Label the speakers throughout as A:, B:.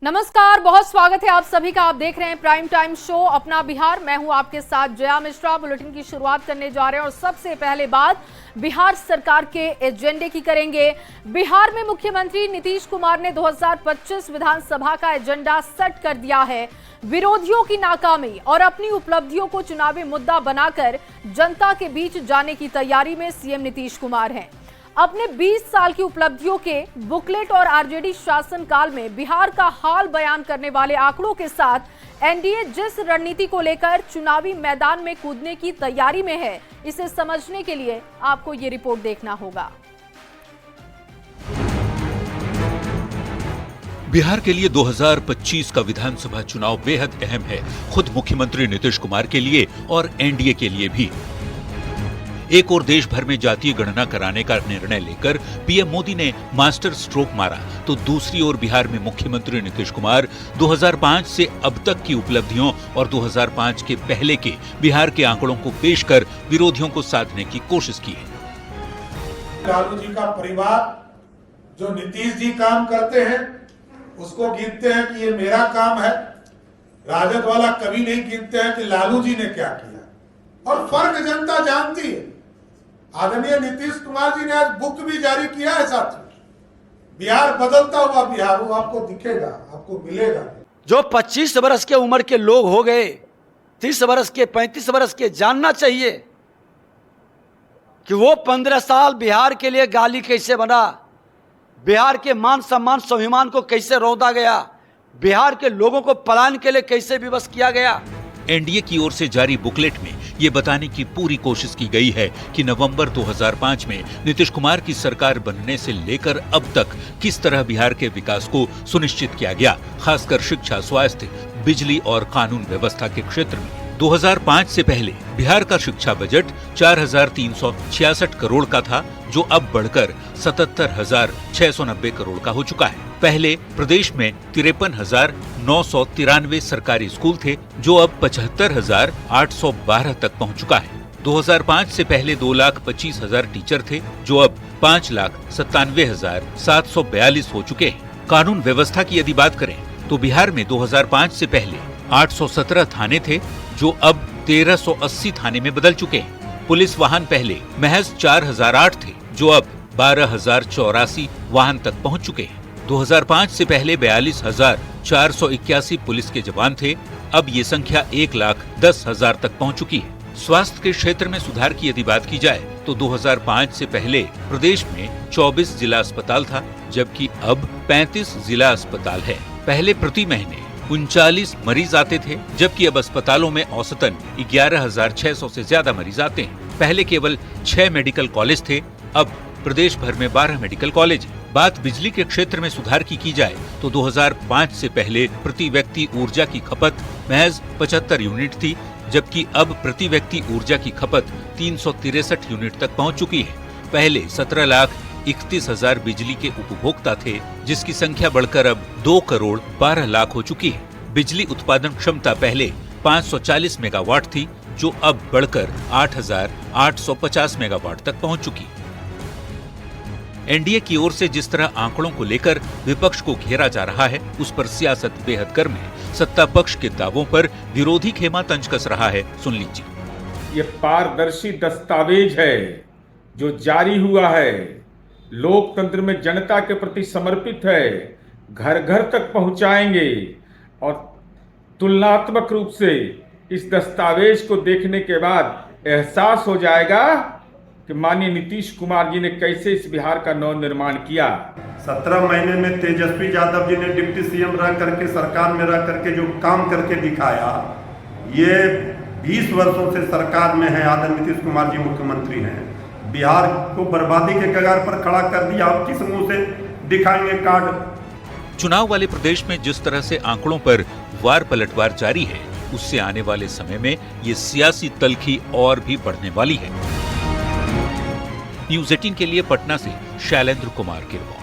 A: नमस्कार, बहुत स्वागत है आप सभी का। आप देख रहे हैं प्राइम टाइम शो अपना बिहार। मैं हूं आपके साथ जया मिश्रा। बुलेटिन की शुरुआत करने जा रहे हैं और सबसे पहले बात बिहार सरकार के एजेंडे की करेंगे। बिहार में मुख्यमंत्री नीतीश कुमार ने 2025 विधानसभा का एजेंडा सेट कर दिया है। विरोधियों की नाकामी और अपनी उपलब्धियों को चुनावी मुद्दा बनाकर जनता के बीच जाने की तैयारी में सीएम नीतीश कुमार हैं। अपने 20 साल की उपलब्धियों के बुकलेट और आरजेडी शासनकाल में बिहार का हाल बयान करने वाले आंकड़ों के साथ एनडीए जिस रणनीति को लेकर चुनावी मैदान में कूदने की तैयारी में है, इसे समझने के लिए आपको ये रिपोर्ट देखना होगा।
B: बिहार के लिए 2025 का विधानसभा चुनाव बेहद अहम है, खुद मुख्यमंत्री नीतीश कुमार के लिए और एनडीए के लिए भी। एक और देश भर में जातीय गणना कराने का निर्णय लेकर पीएम मोदी ने मास्टर स्ट्रोक मारा, तो दूसरी ओर बिहार में मुख्यमंत्री नीतीश कुमार 2005 से अब तक की उपलब्धियों और 2005 के पहले के बिहार के आंकड़ों को पेश कर विरोधियों को साधने की कोशिश की है।
C: लालू जी का परिवार जो नीतीश जी काम करते हैं उसको गिनते हैं कि ये मेरा काम है। राजद वाला कभी नहीं गिनते हैं कि लालू जी ने क्या किया, और फर्क जनता जानती है। आदरणीय नीतीश कुमार जी ने आज बुक भी जारी किया है साथियों, बिहार बदलता हुआ बिहार, वो आपको दिखेगा, आपको मिलेगा।
D: जो 25 वर्ष के उम्र के लोग हो गए, 30 वर्ष के, 35 वर्ष के, जानना चाहिए कि वो 15 साल बिहार के लिए गाली कैसे बना, बिहार के मान सम्मान स्वाभिमान को कैसे रौंदा गया, बिहार के लोगों को पलायन के लिए कैसे विवश किया गया।
B: एनडीए की ओर से जारी बुकलेट में ये बताने की पूरी कोशिश की गई है कि नवंबर 2005 में नीतीश कुमार की सरकार बनने से लेकर अब तक किस तरह बिहार के विकास को सुनिश्चित किया गया, खासकर शिक्षा, स्वास्थ्य, बिजली और कानून व्यवस्था के क्षेत्र में। 2005 से पहले बिहार का शिक्षा बजट 4,366 करोड़ का था, जो अब बढ़कर 77,690 करोड़ का हो चुका है। पहले प्रदेश में 53,993 सरकारी स्कूल थे, जो अब 75,812 तक पहुंच चुका है। 2005 से पहले 2,25,000 टीचर थे, जो अब 5,97,742 हो चुके हैं। कानून व्यवस्था की यदि बात करें तो बिहार में 2005 से पहले 817 थाने थे, जो अब 1,380 थाने में बदल चुके हैं। पुलिस वाहन पहले महज 4,008 थे, जो अब 12,084 वाहन तक पहुंच चुके हैं। 2005 से पहले 42,481 पुलिस के जवान थे, अब ये संख्या 1,10,000 तक पहुंच चुकी है। स्वास्थ्य के क्षेत्र में सुधार की यदि बात की जाए तो 2005 से पहले प्रदेश में 24 जिला अस्पताल था, जबकि अब 35 जिला अस्पताल है। पहले प्रति महीने 39 मरीज आते थे, जबकि अब अस्पतालों में औसतन 11,600 से ज्यादा मरीज आते हैं। पहले केवल 6 मेडिकल कॉलेज थे, अब प्रदेश भर में 12 मेडिकल कॉलेज हैं। बात बिजली के क्षेत्र में सुधार की जाए तो 2005 से पहले प्रति व्यक्ति ऊर्जा की खपत महज 75 यूनिट थी, जबकि अब प्रति व्यक्ति ऊर्जा की खपत 363 यूनिट तक पहुंच चुकी है। पहले 17,31,000 बिजली के उपभोक्ता थे, जिसकी संख्या बढ़कर अब 2,12,00,000 हो चुकी है। बिजली उत्पादन क्षमता पहले 540 मेगावाट थी, जो अब बढ़कर 8,850 मेगावाट तक पहुंच चुकी है। एनडीए की ओर से जिस तरह आंकड़ों को लेकर विपक्ष को घेरा जा रहा है, उस पर सियासत बेहद गर्म है। सत्ता पक्ष के दावों पर विरोधी खेमा तंज कस रहा है, सुन लीजिए।
E: ये पारदर्शी दस्तावेज है जो जारी हुआ है, लोकतंत्र में जनता के प्रति समर्पित है, घर घर तक पहुंचाएंगे। और तुलनात्मक रूप से इस दस्तावेज को देखने के बाद एहसास हो जाएगा कि माननीय नीतीश कुमार जी ने कैसे इस बिहार का नव निर्माण किया।
F: 17 महीने में तेजस्वी यादव जी ने डिप्टी सीएम रह करके, सरकार में रह करके जो काम करके दिखाया, ये 20 वर्षों से सरकार में है। आदरणीय नीतीश कुमार जी मुख्यमंत्री हैं, बिहार को बर्बादी के कगार पर खड़ा कर दिया। आप किस मुंह से दिखाएंगे कार्ड?
B: चुनाव वाले प्रदेश में जिस तरह से आंकड़ों पर वार पलटवार जारी है, उससे आने वाले समय में ये सियासी तल्खी और भी बढ़ने वाली है। न्यूज़ 18 के लिए पटना से शैलेंद्र कुमार की रिपोर्ट।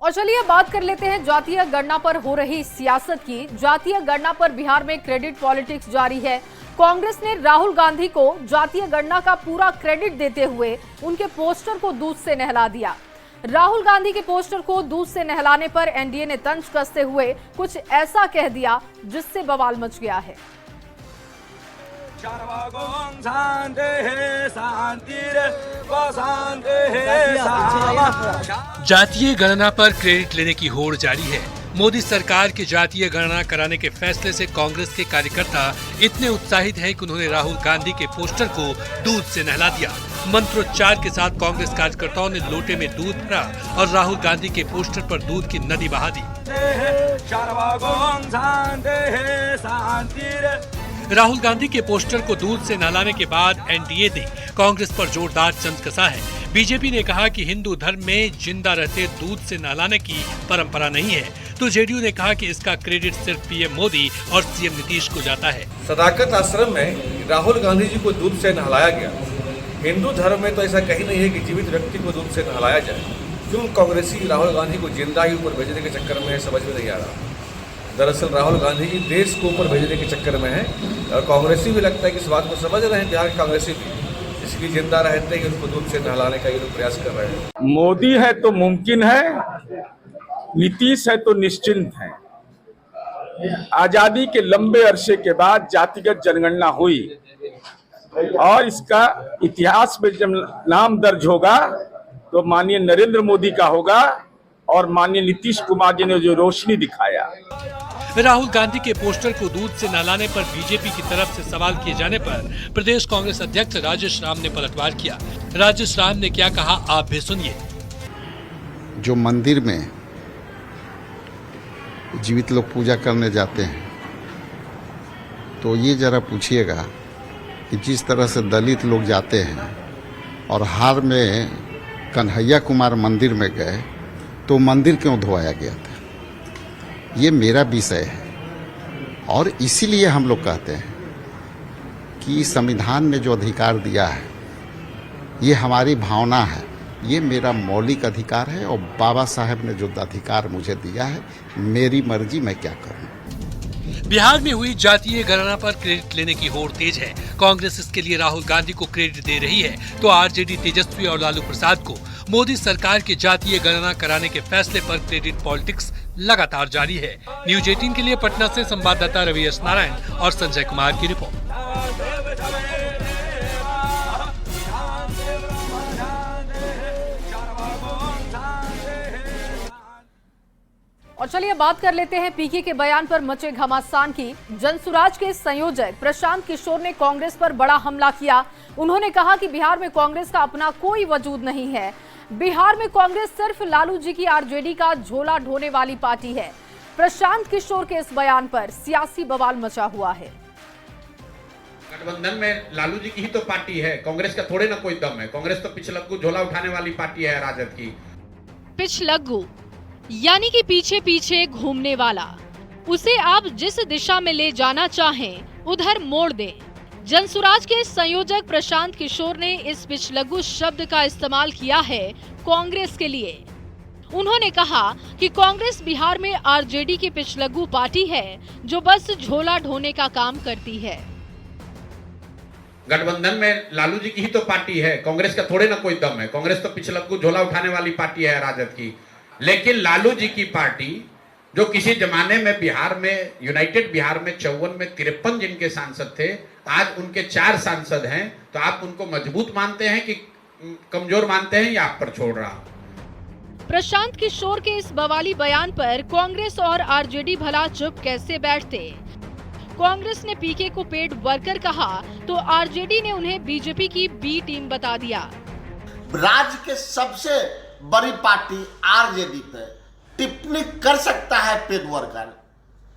A: और चलिए बात कर लेते हैं जातीय गणना पर हो रही सियासत की। जातीय गणना पर बिहार में क्रेडिट पॉलिटिक्स जारी है। कांग्रेस ने राहुल गांधी को जातीय गणना का पूरा क्रेडिट देते हुए उनके पोस्टर को दूध से नहला दिया। राहुल गांधी के पोस्टर को दूध से नहलाने पर एनडीए ने तंज कसते हुए कुछ ऐसा कह दिया जिससे बवाल मच गया है।
G: जातीय गणना पर क्रेडिट लेने की होड़ जारी है। मोदी सरकार के जातीय गणना कराने के फैसले से कांग्रेस के कार्यकर्ता इतने उत्साहित हैं कि उन्होंने राहुल गांधी के पोस्टर को दूध से नहला दिया। मंत्रोच्चार के साथ कांग्रेस कार्यकर्ताओं ने लोटे में दूध भरा और राहुल गांधी के पोस्टर पर दूध की नदी बहा दी। राहुल गांधी के पोस्टर को दूध से नहलाने के बाद एनडीए ने कांग्रेस पर जोरदार तंज कसा है। बीजेपी ने कहा कि हिंदू धर्म में जिंदा रहते दूध से नहलाने की परंपरा नहीं है, तो जेडीयू ने कहा कि इसका क्रेडिट सिर्फ पीएम मोदी और सीएम नीतीश को जाता है।
H: सदाकत आश्रम में राहुल गांधी जी को दूध से नहलाया गया। हिंदू धर्म में तो ऐसा कहीं नहीं है कि जीवित व्यक्ति को दूध से नहलाया जाए। क्यों कांग्रेसी राहुल गांधी को जिंदा ही ऊपर भेजने के चक्कर में है, समझ में नहीं आ रहा। दरअसल राहुल गांधी जी देश को ऊपर भेजने के चक्कर में है और कांग्रेसी भी लगता है कि इस बात को समझ रहे हैं, बिहार के कांग्रेसी भी, इसलिए जिंदा रहते ही उनको दूध से नहलाने का ये लोग प्रयास कर रहे हैं।
E: मोदी है तो मुमकिन है, नीतीश है तो निश्चिंत है। आजादी के लंबे अरसे के बाद जातिगत जनगणना हुई और इसका इतिहास में जब नाम दर्ज होगा तो माननीय नरेंद्र मोदी का होगा और माननीय नीतीश कुमार जी ने जो रोशनी दिखाया।
G: राहुल गांधी के पोस्टर को दूध से नहलाने पर बीजेपी की तरफ से सवाल किए जाने पर प्रदेश कांग्रेस अध्यक्ष राजेश राम ने पलटवार किया। राजेश राम ने क्या कहा, आप भी सुनिए।
I: जो मंदिर में जीवित लोग पूजा करने जाते हैं तो ये जरा पूछिएगा कि जिस तरह से दलित लोग जाते हैं और हाल में कन्हैया कुमार मंदिर में गए तो मंदिर क्यों धोया गया था। ये मेरा विषय है और इसीलिए हम लोग कहते हैं कि संविधान ने जो अधिकार दिया है ये हमारी भावना है, ये मेरा मौलिक अधिकार है और बाबा साहब ने जो अधिकार मुझे दिया है, मेरी मर्जी, मैं क्या करूं।
G: बिहार में हुई जातीय गणना पर क्रेडिट लेने की होड़ तेज है। कांग्रेस इसके लिए राहुल गांधी को क्रेडिट दे रही है तो आरजेडी तेजस्वी और लालू प्रसाद को मोदी सरकार के जातीय गणना कराने के फैसले पर क्रेडिट पॉलिटिक्स लगातार जारी है। न्यूज 18 के लिए पटना से संवाददाता रवि एस नारायण और संजय कुमार की रिपोर्ट।
A: और चलिए बात कर लेते हैं पीके के बयान पर मचे घमासान की। जनसुराज के संयोजक प्रशांत किशोर ने कांग्रेस पर बड़ा हमला किया। उन्होंने कहा कि बिहार में कांग्रेस का अपना कोई वजूद नहीं है। बिहार में कांग्रेस सिर्फ लालू जी की आरजेडी का झोला ढोने वाली पार्टी है। प्रशांत किशोर के इस बयान पर सियासी बवाल मचा हुआ है।
J: गठबंधन में लालू जी की ही तो पार्टी है, कांग्रेस का थोड़े ना कोई दम है। कांग्रेस तो पिछलग्गू झोला उठाने वाली पार्टी है राजद की।
K: पिछलग्गू यानी कि पीछे पीछे घूमने वाला। उसे आप जिस दिशा में ले जाना चाहें उधर मोड़ दें। जनसुराज के संयोजक प्रशांत किशोर ने इस पिछलग्गू शब्द का इस्तेमाल किया है कांग्रेस के लिए। उन्होंने कहा कि कांग्रेस बिहार में आरजेडी की पिछलग्गू पार्टी है जो बस झोला ढोने का काम करती है।
J: गठबंधन में लालू जी की ही तो पार्टी है, कांग्रेस का थोड़े ना कोई दम है। कांग्रेस तो पिछलग्गू झोला उठाने वाली पार्टी है राजद की। लेकिन लालू जी की पार्टी जो किसी जमाने में बिहार में, यूनाइटेड बिहार में 54 में 53 जिनके सांसद थे, आज उनके 4 सांसद हैं, तो आप उनको मजबूत मानते हैं कि कमजोर मानते हैं या आप पर छोड़ रहा हूं।
K: प्रशांत किशोर के इस बवाली बयान पर कांग्रेस और आरजेडी भला चुप कैसे बैठते। कांग्रेस ने पीके को पेड वर्कर कहा तो आरजेडी ने उन्हें बीजेपी की बी टीम बता दिया।
L: राज्य के सबसे बड़ी पार्टी आरजेडी पे टिप्पणी कर सकता है पेड वर्कर।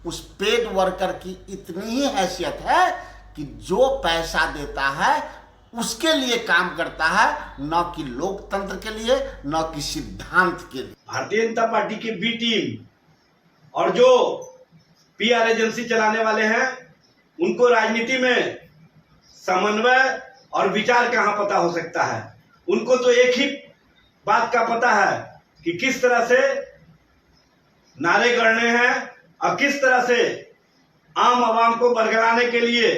L: उस पेड वर्कर की इतनी ही हैसियत है कि जो पैसा देता है उसके लिए काम करता है, न कि लोकतंत्र के लिए, न कि सिद्धांत के लिए।
M: भारतीय जनता पार्टी की बी टीम और जो पीआर एजेंसी चलाने वाले हैं उनको राजनीति में समन्वय और विचार कहां पता हो सकता है। उनको तो एक ही बात का पता है कि किस तरह से नारे गढ़ने हैं और किस तरह से आम आवाम को बरगलाने के लिए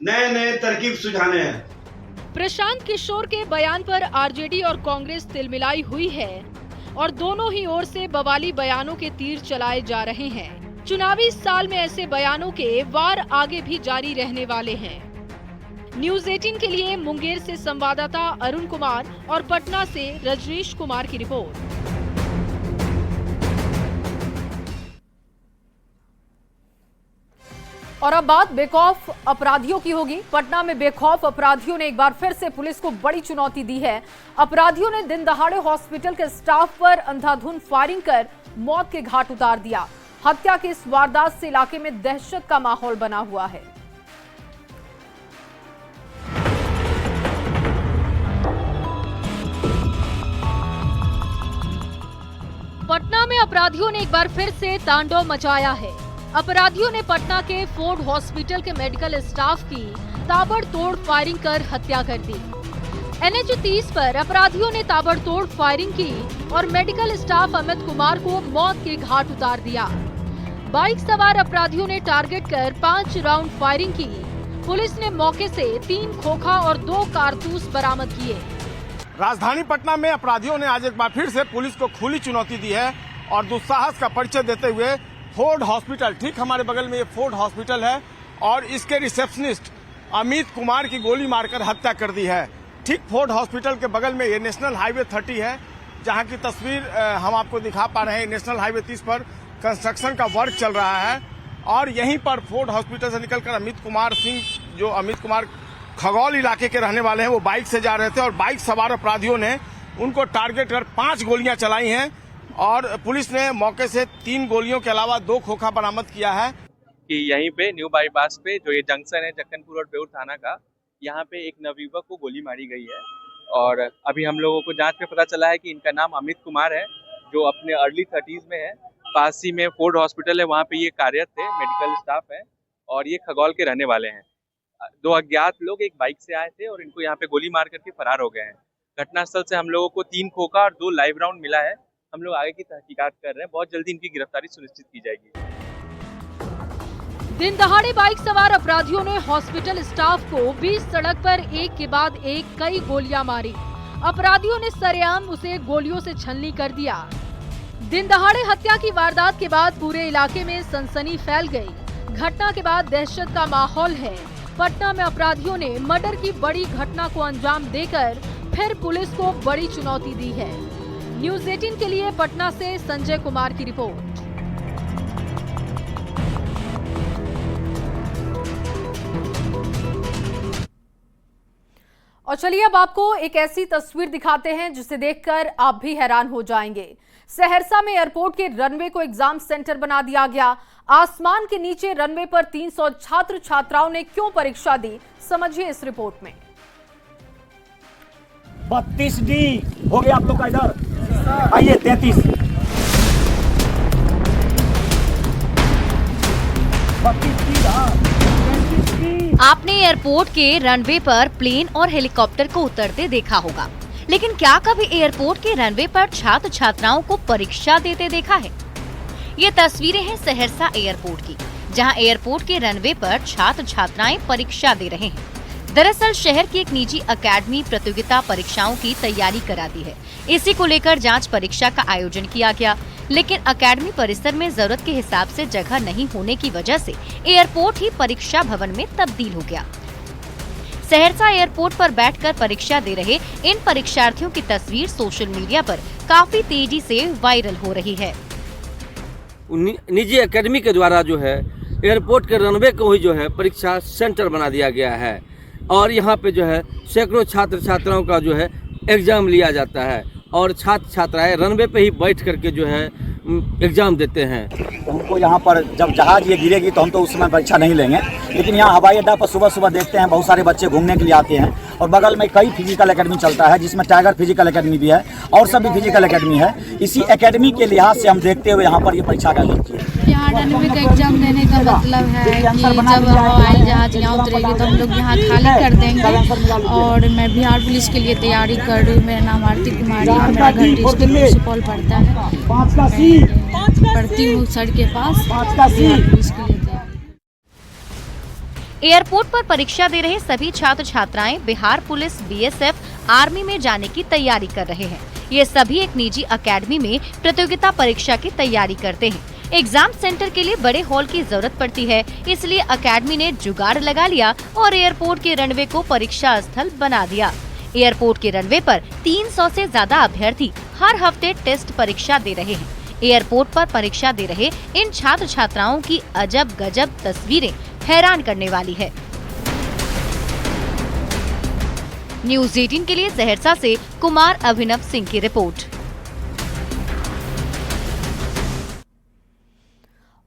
M: नए नए तरकीब सुझाने हैं।
K: प्रशांत किशोर के बयान पर आरजेडी और कांग्रेस तिलमिलाई हुई है। और दोनों ही ओर से बवाली बयानों के तीर चलाए जा रहे हैं। चुनावी साल में ऐसे बयानों के वार आगे भी जारी रहने वाले हैं। न्यूज़ 18 के लिए मुंगेर से संवाददाता अरुण कुमार और पटना से रजनीश कुमार की रिपोर्ट।
A: और अब बात बेखौफ अपराधियों की होगी। पटना में बेखौफ अपराधियों ने एक बार फिर से पुलिस को बड़ी चुनौती दी है। अपराधियों ने दिन दहाड़े हॉस्पिटल के स्टाफ पर अंधाधुंध फायरिंग कर मौत के घाट उतार दिया। हत्या की इस वारदात से इलाके में दहशत का माहौल बना हुआ है।
K: पटना में अपराधियों ने एक बार फिर से तांडव मचाया है। अपराधियों ने पटना के फोर्ड हॉस्पिटल के मेडिकल स्टाफ की ताबड़तोड़ फायरिंग कर हत्या कर दी। NH 30 पर अपराधियों ने ताबड़तोड़ फायरिंग की और मेडिकल स्टाफ अमित कुमार को मौत के घाट उतार दिया। बाइक सवार अपराधियों ने टारगेट कर 5 राउंड फायरिंग की। पुलिस ने मौके से 3 खोखा और 2 कारतूस बरामद किए।
N: राजधानी पटना में अपराधियों ने आज एक बार फिर से पुलिस को खुली चुनौती दी है और दुस्साहस का परिचय देते हुए फोर्ड हॉस्पिटल, ठीक हमारे बगल में ये फोर्ड हॉस्पिटल है और इसके रिसेप्शनिस्ट अमित कुमार की गोली मारकर हत्या कर दी है। ठीक फोर्ड हॉस्पिटल के बगल में ये नेशनल हाईवे 30 है, जहां की तस्वीर हम आपको दिखा पा रहे हैं। नेशनल हाईवे 30 पर कंस्ट्रक्शन का वर्क चल रहा है और यहीं पर फोर्ड हॉस्पिटल से निकलकर अमित कुमार सिंह, जो अमित कुमार खगौल इलाके के रहने वाले हैं, वो बाइक से जा रहे थे और बाइक सवार अपराधियों ने उनको टारगेट कर 5 गोलियां चलाई हैं और पुलिस ने मौके से 3 गोलियों के अलावा 2 खोखा बरामद किया है।
O: कि यहीं पे न्यू बाईपास पे जो ये जंक्शन है जक्कनपुर और बेउर थाना का, यहाँ पे एक नवयुवक को गोली मारी गई है और अभी हम लोगों को जांच में पता चला है कि इनका नाम अमित कुमार है, जो अपने अर्ली 30s में है। पास ही में फोर्ड हॉस्पिटल है, वहाँ पे ये कार्यरत थे, मेडिकल स्टाफ है और ये खगौल के रहने वाले हैं। 2 अज्ञात लोग एक बाइक से आए थे और इनको यहाँ पे गोली मार करके फरार हो गए हैं। घटनास्थल से हम लोगों को 3 खोखा और 2 लाइव राउंड मिला है। हम लोग आगे की तहकीकात कर रहे हैं, बहुत जल्दी इनकी गिरफ्तारी सुनिश्चित की जाएगी।
K: दिन दहाड़े बाइक सवार अपराधियों ने हॉस्पिटल स्टाफ को बीच सड़क पर एक के बाद एक कई गोलियां मारी। अपराधियों ने सरेआम उसे गोलियों से छलनी कर दिया। दिन दहाड़े हत्या की वारदात के बाद पूरे इलाके में सनसनी फैल गई। घटना के बाद दहशत का माहौल है। पटना में अपराधियों ने मर्डर की बड़ी घटना को अंजाम देकर फिर पुलिस को बड़ी चुनौती दी है। न्यूज़ 18 के लिए पटना से संजय कुमार की रिपोर्ट।
A: और चलिए अब आपको एक ऐसी तस्वीर दिखाते हैं जिसे देखकर आप भी हैरान हो जाएंगे। सहरसा में एयरपोर्ट के रनवे को एग्जाम सेंटर बना दिया गया। आसमान के नीचे रनवे पर 300 छात्र छात्राओं ने क्यों परीक्षा दी, समझिए इस रिपोर्ट में।
P: 32D हो गया आप लोग का, इधर आइए 33। 32D।
Q: आपने एयरपोर्ट के रनवे पर प्लेन और हेलीकॉप्टर को उतरते देखा होगा, लेकिन क्या कभी एयरपोर्ट के रनवे पर छात्र छात्राओं को परीक्षा देते देखा है? ये तस्वीरें हैं सहरसा एयरपोर्ट की, जहां एयरपोर्ट के रनवे पर छात्र छात्राएं परीक्षा दे रहे हैं। दरअसल शहर की एक निजी अकेडमी प्रतियोगिता परीक्षाओं की तैयारी कराती है। इसी को लेकर जांच परीक्षा का आयोजन किया गया, लेकिन अकेडमी परिसर में जरूरत के हिसाब से जगह नहीं होने की वजह से एयरपोर्ट ही परीक्षा भवन में तब्दील हो गया। सहरसा एयरपोर्ट पर बैठकर परीक्षा दे रहे इन परीक्षार्थियों की तस्वीर सोशल मीडिया पर काफी तेजी से वायरल हो रही है।
R: निजी एकेडमी के द्वारा जो है एयरपोर्ट के रनवे को ही जो है परीक्षा सेंटर बना दिया गया है और यहाँ पे जो है सैकड़ों छात्र छात्राओं का जो है एग्जाम लिया जाता है और छात्र छात्राएं रनवे पे ही बैठ करके जो है एग्जाम देते हैं।
P: तो हमको यहाँ पर जब जहाज ये गिरेगी तो हम तो उस समय परीक्षा नहीं लेंगे, लेकिन यहाँ हवाई अड्डा पर सुबह सुबह देखते हैं बहुत सारे बच्चे घूमने के लिए आते हैं और बगल में कई फिजिकल एकेडमी चलता है, जिसमें टाइगर फिजिकल एकेडमी भी है और सब भी फिजिकल एकेडमी है। इसी एकेडमी के लिहाज से हम देखते हुए यहाँ पर ये परीक्षा का लेती है।
S: यहाँ रनवे का एग्जाम देने का मतलब है कि जब हवाई जहाज यहाँ उतरेगी तो हम लोग यहाँ खाली कर देंगे। और मैं बिहार पुलिस के लिए तैयारी कर रही हूँ। मेरा नाम आरती कुमारी है, मेरा घर डिस्ट्रिक्ट सुपौल पड़ता है। पढ़ती हूँ सर के पास, बिहार पुलिस के लिए तैयारी।
Q: एयरपोर्ट पर परीक्षा दे रहे सभी छात्र छात्राएं बिहार पुलिस, BSF, आर्मी में जाने की तैयारी कर रहे हैं। ये सभी एक निजी अकेडमी में प्रतियोगिता परीक्षा की तैयारी करते हैं। एग्जाम सेंटर के लिए बड़े हॉल की जरूरत पड़ती है, इसलिए अकेडमी ने जुगाड़ लगा लिया और एयरपोर्ट के रनवे को परीक्षा स्थल बना दिया। एयरपोर्ट के रनवे पर 300 से ज्यादा अभ्यर्थी हर हफ्ते टेस्ट परीक्षा दे रहे हैं। एयरपोर्ट पर परीक्षा दे रहे इन छात्र छात्राओं की अजब गजब तस्वीरें हैरान करने वाली है। न्यूज़ 18 के लिए सहरसा से कुमार अभिनव सिंह की रिपोर्ट।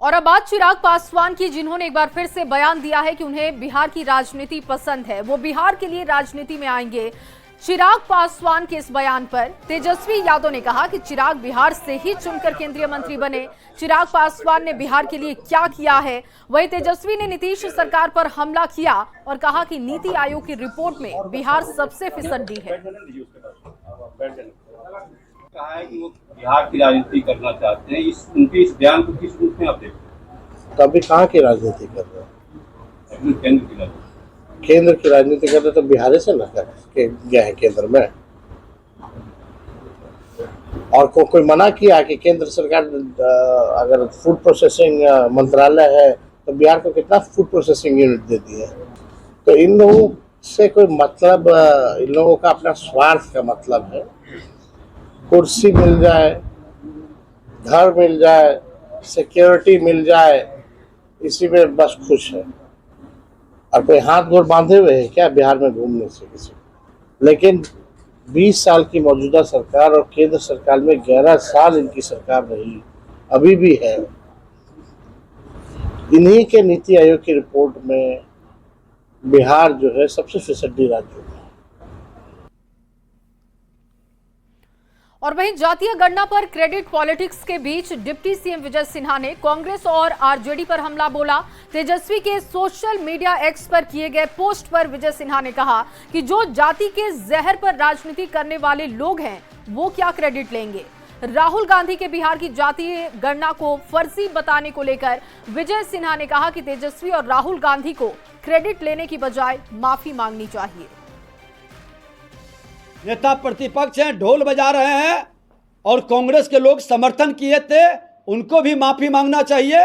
A: और अब बात चिराग पासवान की, जिन्होंने एक बार फिर से बयान दिया है कि उन्हें बिहार की राजनीति पसंद है, वो बिहार के लिए राजनीति में आएंगे। चिराग पासवान के इस बयान पर तेजस्वी यादव ने कहा कि चिराग बिहार से ही चुनकर केंद्रीय मंत्री बने। चिराग पासवान ने बिहार के लिए क्या किया है? वहीं तेजस्वी ने नीतीश सरकार पर हमला किया और कहा कि नीति आयोग की रिपोर्ट में बिहार सबसे फिसड्डी है।
T: कहा है कि वो बिहार की राजनीति करना चाहते हैं। उनके इस बयान को किस रूप में आप देखते हैं?
U: तो अभी कहाँ की राजनीति कर रहे हैं?
T: केंद्र की राजनीति।
U: केंद्र की राजनीति कर रहे तो बिहार से न कर गया है केंद्र में। और कोई मना किया कि केंद्र सरकार अगर फूड प्रोसेसिंग मंत्रालय है तो बिहार को कितना फूड प्रोसेसिंग यूनिट देती है? तो इन लोगों से कोई मतलब, इन लोगों का अपना स्वार्थ का मतलब है। कुर्सी मिल जाए, घर मिल जाए, सिक्योरिटी मिल जाए, इसी में बस खुश है। और कोई हाथ गोड़ बांधे हुए है क्या बिहार में घूमने से किसी? लेकिन 20 साल की मौजूदा सरकार और केंद्र सरकार में 11 साल इनकी सरकार रही, अभी भी है। इन्हीं के नीति आयोग की रिपोर्ट में बिहार जो है सबसे फिसड्डी राज्य है।
A: और वहीं जातीय गणना पर क्रेडिट पॉलिटिक्स के बीच डिप्टी सीएम विजय सिन्हा ने कांग्रेस और आरजेडी पर हमला बोला। तेजस्वी के सोशल मीडिया एक्स पर किए गए पोस्ट पर विजय सिन्हा ने कहा कि जो जाति के जहर पर राजनीति करने वाले लोग हैं वो क्या क्रेडिट लेंगे। राहुल गांधी के बिहार की जातीय गणना को फर्जी बताने को लेकर विजय सिन्हा ने कहा कि तेजस्वी और राहुल गांधी को क्रेडिट लेने की बजाय माफी मांगनी चाहिए।
D: नेता प्रतिपक्ष हैं, ढोल बजा रहे हैं और कांग्रेस के लोग समर्थन किए थे, उनको भी माफी मांगना चाहिए।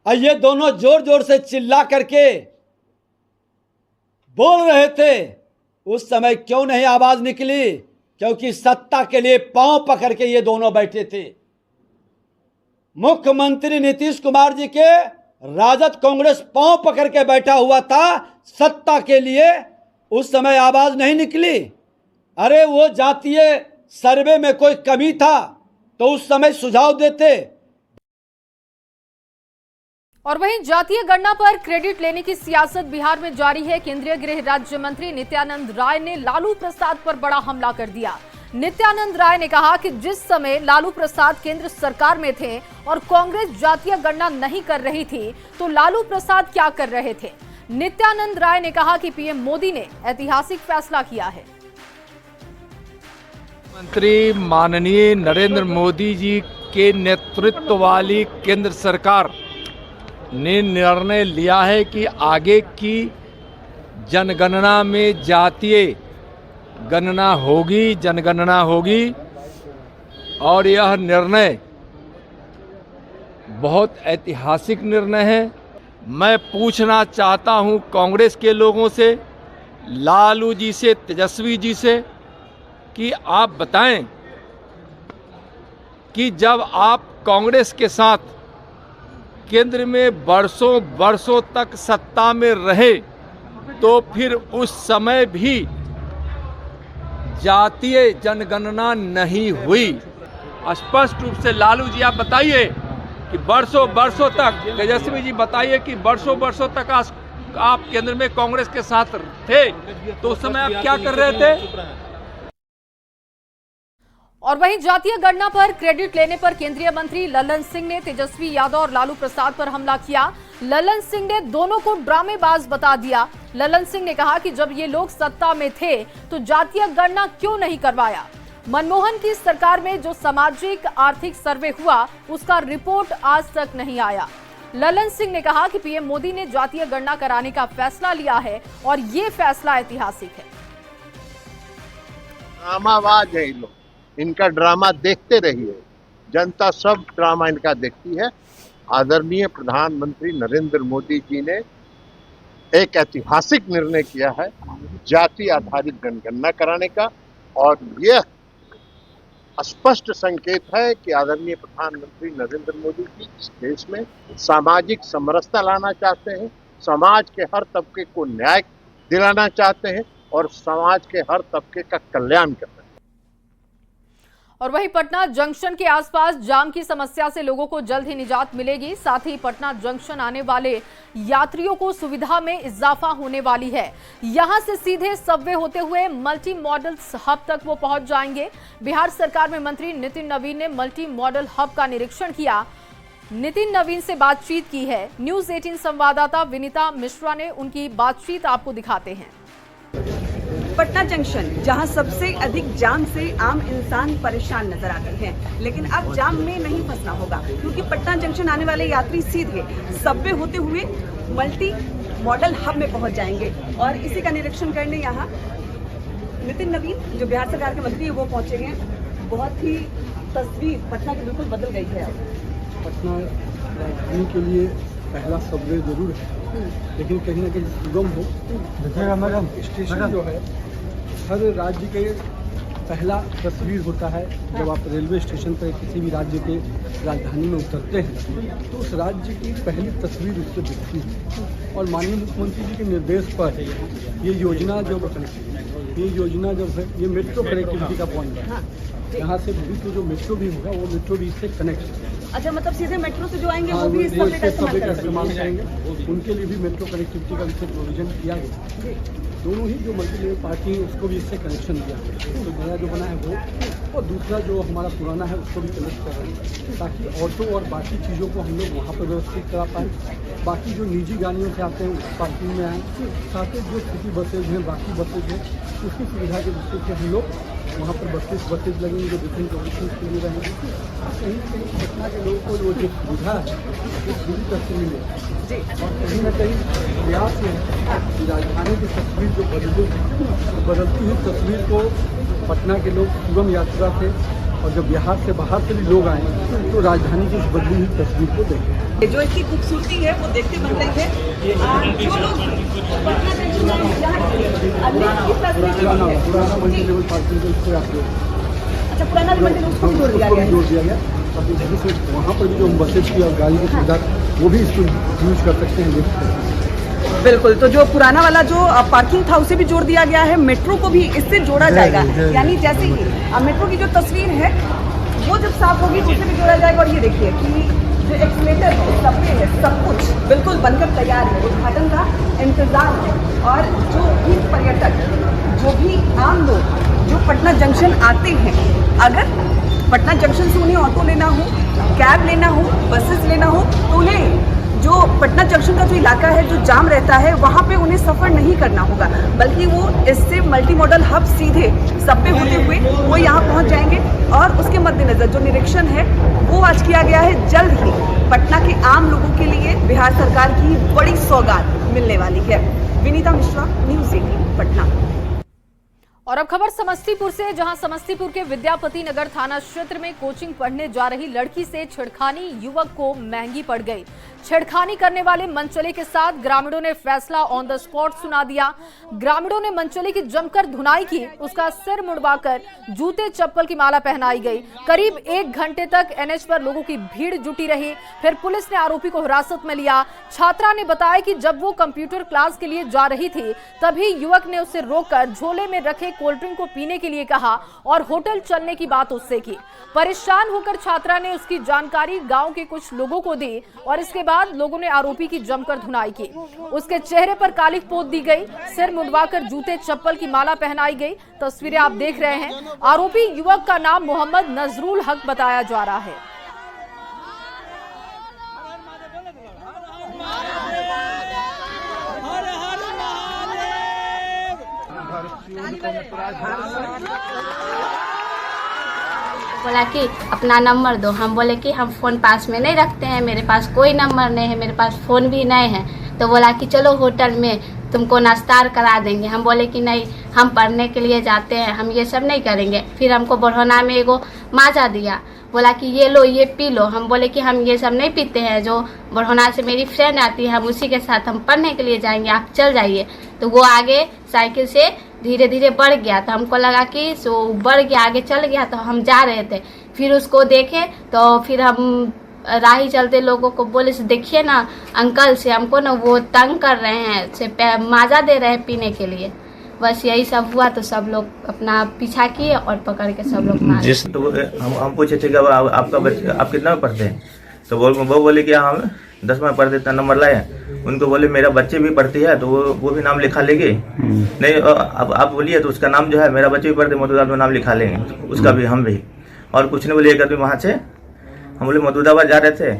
D: और ये दोनों जोर जोर से चिल्ला करके बोल रहे थे, उस समय क्यों नहीं आवाज निकली? क्योंकि सत्ता के लिए पांव पकड़ के ये दोनों बैठे थे। मुख्यमंत्री नीतीश कुमार जी के राजद कांग्रेस पांव पकड़ के बैठा हुआ था सत्ता के लिए, उस समय आवाज नहीं निकली। अरे वो जातीय सर्वे में कोई कमी था तो उस समय सुझाव देते।
A: और वहीं जातीय गणना पर क्रेडिट लेने की सियासत बिहार में जारी है। केंद्रीय गृह राज्य मंत्री नित्यानंद राय ने लालू प्रसाद पर बड़ा हमला कर दिया। नित्यानंद राय ने कहा कि जिस समय लालू प्रसाद केंद्र सरकार में थे और कांग्रेस जातीय गणना नहीं कर रही थी तो लालू प्रसाद क्या कर रहे थे। नित्यानंद राय ने कहा कि पीएम मोदी ने ऐतिहासिक फैसला किया है।
V: मंत्री माननीय नरेंद्र मोदी जी के नेतृत्व वाली केंद्र सरकार ने निर्णय लिया है कि आगे की जनगणना में जातीय गणना होगी, जनगणना होगी। और यह निर्णय बहुत ऐतिहासिक निर्णय है। मैं पूछना चाहता हूं कांग्रेस के लोगों से, लालू जी से, तेजस्वी जी से कि आप बताएं कि जब आप कांग्रेस के साथ केंद्र में बरसों तक सत्ता में रहे तो फिर उस समय भी जातीय जनगणना नहीं हुई। स्पष्ट रूप से लालू जी आप बताइए कि बरसों तक, तेजस्वी जी बताइए कि बरसों तक आप केंद्र में कांग्रेस के साथ थे तो उस समय आप क्या कर रहे थे।
A: और वहीं जातीय गणना पर क्रेडिट लेने पर केंद्रीय मंत्री ललन सिंह ने तेजस्वी यादव और लालू प्रसाद पर हमला किया। ललन सिंह ने दोनों को ड्रामेबाज बता दिया। ललन सिंह ने कहा कि जब ये लोग सत्ता में थे तो जातीय गणना क्यों नहीं करवाया। मनमोहन की सरकार में जो सामाजिक आर्थिक सर्वे हुआ उसका रिपोर्ट आज तक नहीं आया। ललन सिंह ने कहा कि पीएम मोदी ने जातीय गणना कराने का फैसला लिया है और ये फैसला ऐतिहासिक है।
U: ड्रामाबाज है ये लोग, इनका ड्रामा देखते रहिए, जनता सब ड्रामा इनका देखती है। आदरणीय प्रधानमंत्री नरेंद्र मोदी जी ने एक ऐतिहासिक निर्णय किया है जाति आधारित जनगणना कराने का, और यह स्पष्ट संकेत है कि आदरणीय प्रधानमंत्री नरेंद्र मोदी जी इस देश में सामाजिक समरसता लाना चाहते हैं, समाज के हर तबके को न्याय दिलाना चाहते हैं और समाज के हर तबके का कल्याण करना।
A: और वहीं पटना जंक्शन के आसपास जाम की समस्या से लोगों को जल्द ही निजात मिलेगी। साथ ही पटना जंक्शन आने वाले यात्रियों को सुविधा में इजाफा होने वाली है। यहां से सीधे सबवे होते हुए मल्टी मॉडल हब तक वो पहुंच जाएंगे। बिहार सरकार में मंत्री नितिन नवीन ने मल्टी मॉडल हब का निरीक्षण किया। नितिन नवीन से बातचीत की है न्यूज़ 18 संवाददाता विनीता मिश्रा ने। उनकी बातचीत आपको दिखाते हैं।
C: पटना जंक्शन जहां सबसे अधिक जाम से आम इंसान परेशान नजर आते हैं, लेकिन अब जाम में नहीं फंसना होगा, क्योंकि पटना जंक्शन आने वाले यात्री सीधे सबवे होते हुए मल्टी मॉडल हब में पहुंच जाएंगे। और इसी का निरीक्षण करने यहाँ नितिन नवीन जो बिहार सरकार के मंत्री है वो पहुंचे हैं। बहुत ही तस्वीर पटना की बिल्कुल बदल गई है। अब
F: पटना राजधानी के लिए पहला सबवे जरूर है, लेकिन कहीं ना कहीं सुगम हो। देखिएगा मैडम, स्टेशन जो है हर राज्य के पहला तस्वीर होता है। जब आप रेलवे स्टेशन पर किसी भी राज्य के राजधानी में उतरते हैं तो उस राज्य की पहली तस्वीर उससे दिखती है। और माननीय मुख्यमंत्री जी के निर्देश पर ये योजना जब है ये मेट्रो कनेक्टिविटी का पॉइंट है। यहाँ से भविष्य जो मेट्रो भी होगा वो मेट्रो भी इससे कनेक्ट है।
C: अच्छा, मतलब सीधे मेट्रो से जो आएंगे वो भी इस सबवे का इस्तेमाल
F: करेंगे। उनके लिए भी मेट्रो कनेक्टिविटी का विशेष प्रोविजन किया गया। दोनों ही जो मल्टी लेवल पार्टी है उसको भी इससे कनेक्शन दिया है। तो नया जो बना है वो, और दूसरा जो हमारा पुराना है उसको भी कनेक्ट कर रहे हैं, ताकि ऑटो और बाकी चीज़ों को हम लोग वहाँ पर व्यवस्थित करा पाएँ। बाकी जो निजी गाड़ियों से आते हैं उस पार्किंग में आएँ, साथ ही जो सिटी बसेज हैं, बाकी बसेज हैं, उसकी सुविधा के दृष्टि से हम लोग वहाँ पर बसेज लगेंगे जो डिफरेंट प्रोविजन के लिए रहेंगे। कहीं ना कहीं पटना के लोगों को वो जो सुविधा है वो पूरी तरह से मिले। और कहीं ना कहीं प्रयास है कि राजधानी की तस्वीर जो बदलती हुई तस्वीर को पटना के लोग सुगम यात्रा से, और जब बिहार से बाहर से भी लोग आए तो राजधानी की बदली हुई तस्वीर को देखें।
C: जो इसकी खूबसूरती है वो देखते बन रही है। जो लोग पटना जंक्शन
F: पुराना मल्टी लेवल पार्किंग
C: अच्छा पुराना मल्टी लेवल उसको भी जोड़ दिया गया।
F: वहाँ पर भी जो बसेज की और गाड़ी की सुविधा वो भी इसको यूज कर सकते हैं।
C: बिल्कुल, तो जो पुराना वाला जो पार्किंग था उसे भी जोड़ दिया गया है। मेट्रो को भी इससे जोड़ा जाएगा, यानी जैसे ही मेट्रो की जो तस्वीर है वो जब साफ होगी उसे भी जोड़ा जाएगा। और ये देखिए कि जो एक्सीलेटर है, सबवे है, सब कुछ बिल्कुल बनकर तैयार है। उद्घाटन का इंतजार है। और जो भी पर्यटक, जो भी आम लोग जो पटना जंक्शन आते हैं, अगर पटना जंक्शन से उन्हें ऑटो लेना हो, कैब लेना हो, बसेस लेना हो, तो उन्हें जो पटना जंक्शन का जो इलाका है जो जाम रहता है वहाँ पे उन्हें सफ़र नहीं करना होगा, बल्कि वो इससे मल्टी मॉडल हब सीधे सबवे होते हुए वो यहाँ पहुँच जाएंगे। और उसके मद्देनज़र जो निरीक्षण है वो आज किया गया है। जल्द ही पटना के आम लोगों के लिए बिहार सरकार की बड़ी सौगात मिलने वाली है। विनीता मिश्रा, न्यूज़ 18 पटना।
A: और अब खबर समस्तीपुर से, जहां समस्तीपुर के विद्यापति नगर थाना क्षेत्र में कोचिंग पढ़ने जा रही लड़की से छेड़खानी युवक को महंगी पड़ गई। छेड़खानी करने वाले मनचले के साथ ग्रामीणों ने फैसला ऑन द स्पॉट सुना दिया। ग्रामीणों ने मनचले की जमकर धुनाई की, उसका सिर मुड़वाकर जूते चप्पल की माला पहनाई गई। करीब 1 घंटे तक एनएच पर लोगों की भीड़ जुटी रही। फिर पुलिस ने आरोपी को हिरासत में लिया। छात्रा ने बताया कि जब वो कंप्यूटर क्लास के लिए जा रही थी तभी युवक ने उसे रोककर झोले में रखे कोल्ड ड्रिंक को पीने के लिए कहा और होटल चलने की बात उससे की। परेशान होकर छात्रा ने उसकी जानकारी गांव के कुछ लोगों को दी और इसके बाद लोगों ने आरोपी की जमकर धुनाई की। उसके चेहरे पर कालिख पोत दी गई, सिर मुड़वाकर जूते चप्पल की माला पहनाई गई। तस्वीरें आप देख रहे हैं। आरोपी युवक का नाम मोहम्मद नजरुल हक बताया जा रहा है।
W: बोला कि अपना नंबर दो। हम बोले कि हम फ़ोन पास में नहीं रखते हैं, मेरे पास कोई नंबर नहीं है, मेरे पास फ़ोन भी नहीं है। तो बोला कि चलो होटल में तुमको नाश्ता करा देंगे। हम बोले कि नहीं, हम पढ़ने के लिए जाते हैं, हम ये सब नहीं करेंगे। फिर हमको बढ़ोना में एगो माजा दिया, बोला कि ये लो, ये पी लो। हम बोले कि हम ये सब नहीं पीते हैं, जो बढ़ोना से मेरी फ्रेंड आती है, हम उसी के साथ हम पढ़ने के लिए जाएंगे, आप चल जाइए। तो वो आगे साइकिल से धीरे धीरे बढ़ गया, तो हमको लगा कि सो बढ़ गया, आगे चल गया, तो हम जा रहे थे। फिर उसको देखे तो फिर हम राही चलते लोगों को बोले से देखिए ना अंकल से हमको ना वो तंग कर रहे हैं, से माजा दे रहे हैं पीने के लिए। बस यही सब हुआ, तो सब लोग अपना पीछा किए और पकड़ के सब लोग मारे।
B: तो हम पूछे थे कि आपका बच्चा आप कितना में पढ़ते हैं, तो वो बोले कि हम 10 में पढ़ते, इतना नंबर लाए। उनको बोले मेरा बच्चे भी पढ़ती है, तो वो भी नाम लिखा लेंगे। नहीं अब आप बोलिए तो उसका नाम जो है, मेरा बच्चे भी पढ़ते मधुदाबाद में नाम लिखा लेंगे, उसका भी हम भी। और कुछ नहीं बोले, एक आदमी वहाँ से हम बोले मधुदाबाद जा रहे थे,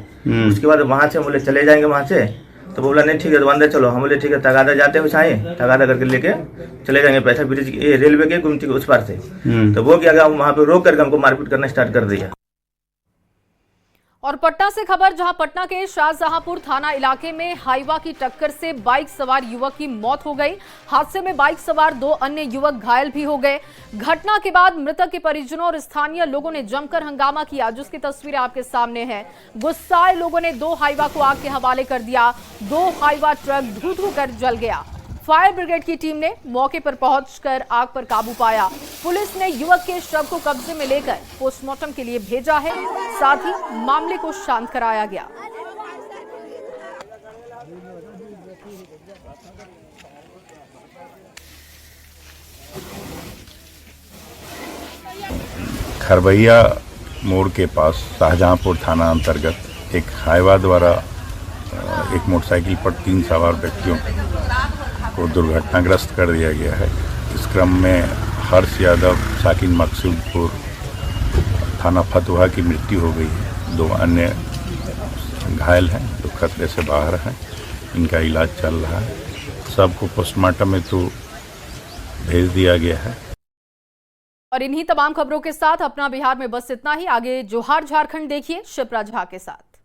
B: उसके बाद वहाँ से हम बोले चले जाएंगे वहाँ से, तो बोला नहीं ठीक है तो अंदर चलो। हम बोले ठीक है, तगादा जाते हैं उछाए, तगादा करके लेके चले जाएंगे पैसा ब्रिज रेलवे के गुमती के उस पार से। तो वो क्या गया, वहाँ पे रोक करके हमको मारपीट करना स्टार्ट कर दिया।
A: और पटना से खबर, जहां पटना के शाहजहांपुर थाना इलाके में हाईवा की टक्कर से बाइक सवार युवक की मौत हो गई। हादसे में बाइक सवार 2 अन्य युवक घायल भी हो गए। घटना के बाद मृतक के परिजनों और स्थानीय लोगों ने जमकर हंगामा किया, जिसकी तस्वीरें आपके सामने हैं। गुस्साए लोगों ने 2 हाईवा को आग के हवाले कर दिया। 2 हाईवा ट्रक धू-धू कर जल गया। फायर ब्रिगेड की टीम ने मौके पर पहुंचकर आग पर काबू पाया। पुलिस ने युवक के शव को कब्जे में लेकर पोस्टमार्टम के लिए भेजा है, साथ ही मामले को शांत कराया गया।
E: खरबैया मोड़ के पास शाहजहांपुर थाना अंतर्गत एक हाईवा द्वारा एक मोटरसाइकिल पर 3 सवार व्यक्तियों को दुर्घटनाग्रस्त कर दिया गया है। इस क्रम में हर्ष यादव साकिन मकसूदपुर थाना फतुहा की मृत्यु हो गई है। 2 अन्य घायल हैं जो खतरे से बाहर हैं, इनका इलाज चल रहा है। सबको पोस्टमार्टम में तो भेज दिया गया है।
A: और इन्हीं तमाम खबरों के साथ अपना बिहार में बस इतना ही। आगे जोहार झारखंड देखिए शिप्रा झा के साथ।